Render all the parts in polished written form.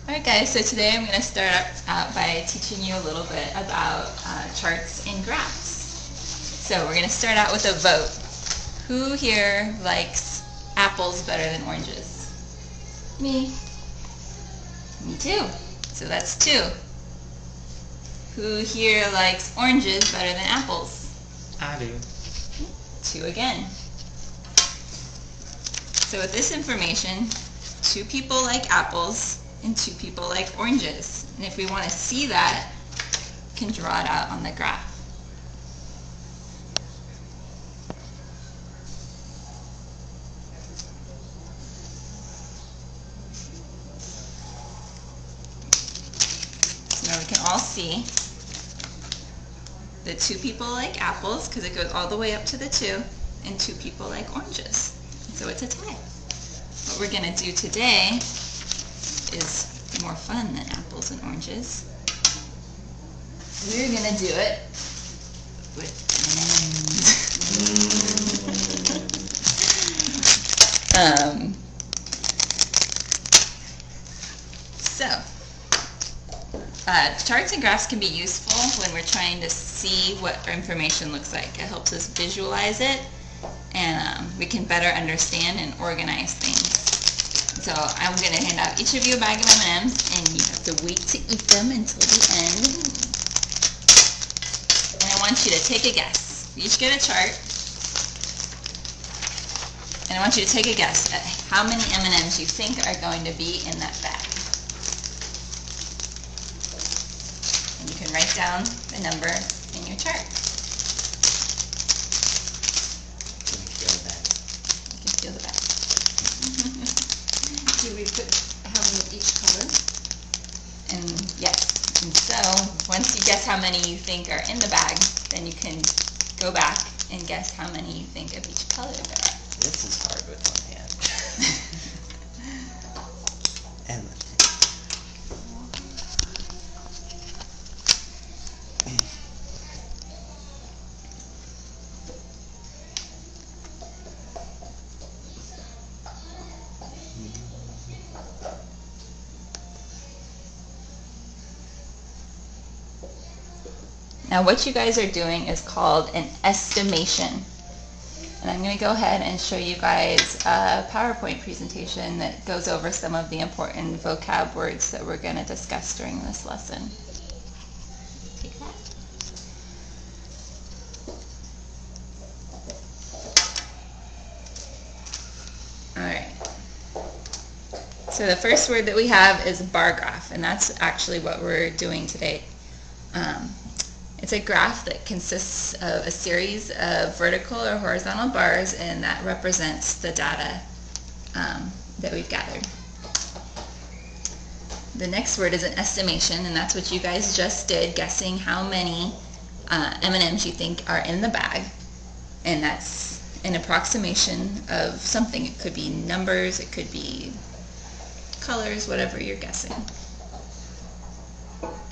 Alright guys, so today I'm going to start out by teaching you a little bit about charts and graphs. So we're going to start out with a vote. Who here likes apples better than oranges? Me. Me too. So that's 2. Who here likes oranges better than apples? I do. 2 again. So with this information, 2 people like apples and 2 people like oranges. And if we want to see that, we can draw it out on the graph. So now we can all see the 2 people like apples, because it goes all the way up to the 2, and 2 people like oranges. So it's a tie. What we're going to do today is more fun than apples and oranges. We're going to do it with charts and graphs can be useful when we're trying to see what our information looks like. It helps us visualize it, and we can better understand and organize things. So I'm going to hand out each of you a bag of M&Ms, and you have to wait to eat them until the end. And I want you to take a guess. You each get a chart, and I want you to take a guess at how many M&Ms you think are going to be in that bag. And you can write down the number in your chart. Can you feel that? You can feel the bag. Do we put how many of each color? And yes, and so once you guess how many you think are in the bag, then you can go back and guess how many you think of each color there are. This is hard with one hand. And Now what you guys are doing is called an estimation. And I'm going to go ahead and show you guys a PowerPoint presentation that goes over some of the important vocab words that we're going to discuss during this lesson. Take that. Alright. So the first word that we have is bar graph, and that's actually what we're doing today. It's a graph that consists of a series of vertical or horizontal bars, and that represents the data that we've gathered. The next word is an estimation, and that's what you guys just did, guessing how many M&Ms you think are in the bag. And that's an approximation of something. It could be numbers, it could be colors, whatever you're guessing.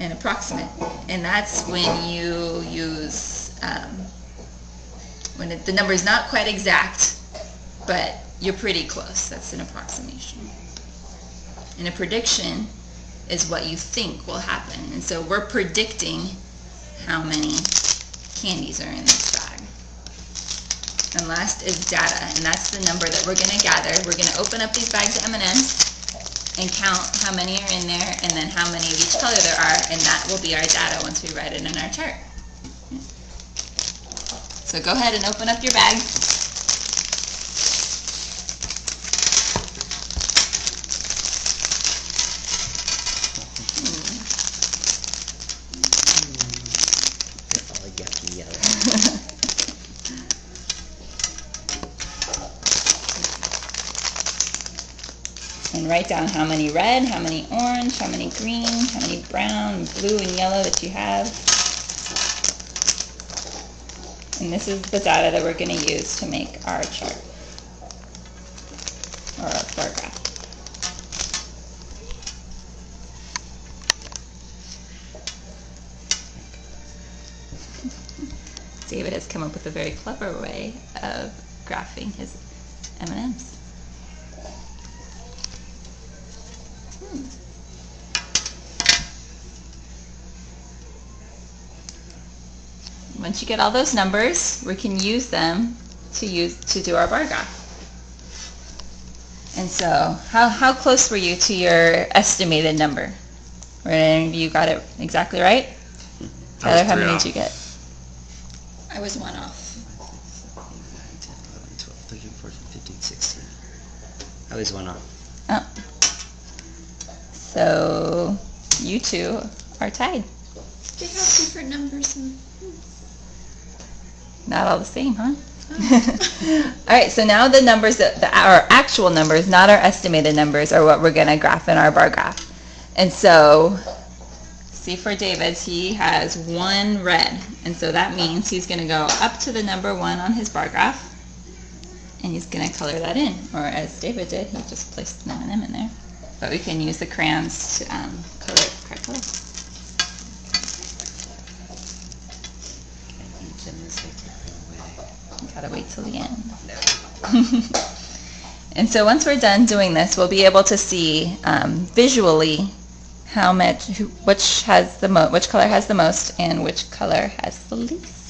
An approximate, and that's when you use when the number is not quite exact, but you're pretty close. That's an approximation. And a prediction is what you think will happen, and so we're predicting how many candies are in this bag. And last is data, and that's the number that we're going to gather. We're going to open up these bags of M&Ms and count how many are in there, and then how many of each color there are, and that will be our data once we write it in our chart. So go ahead and open up your bag. it's all yucky yellow. And write down how many red, how many orange, how many green, how many brown, blue, and yellow that you have. And this is the data that we're going to use to make our chart, or our bar graph. David has come up with a very clever way of graphing his M&Ms. once you get all those numbers, we can use them to do our bar graph. And so, how close were you to your estimated number? Were any of you got it exactly right? Tyler, how many did you get? I was one off. 10, 11, 12, 13, 14, 15, 16. I was one off. Oh. So, you two are tied. They have different numbers. Not all the same, huh? All right, so now the numbers, our actual numbers, not our estimated numbers, are what we're going to graph in our bar graph. And so, see for David's, he has 1 red. And so that means he's going to go up to the number 1 on his bar graph. And he's going to color that in. Or as David did, he just placed an M&M in there. But we can use the crayons to color it the correct color. Can I eat them as they go away? Gotta wait till the end. No. And so once we're done doing this, we'll be able to see visually how much, which color has the most and which color has the least.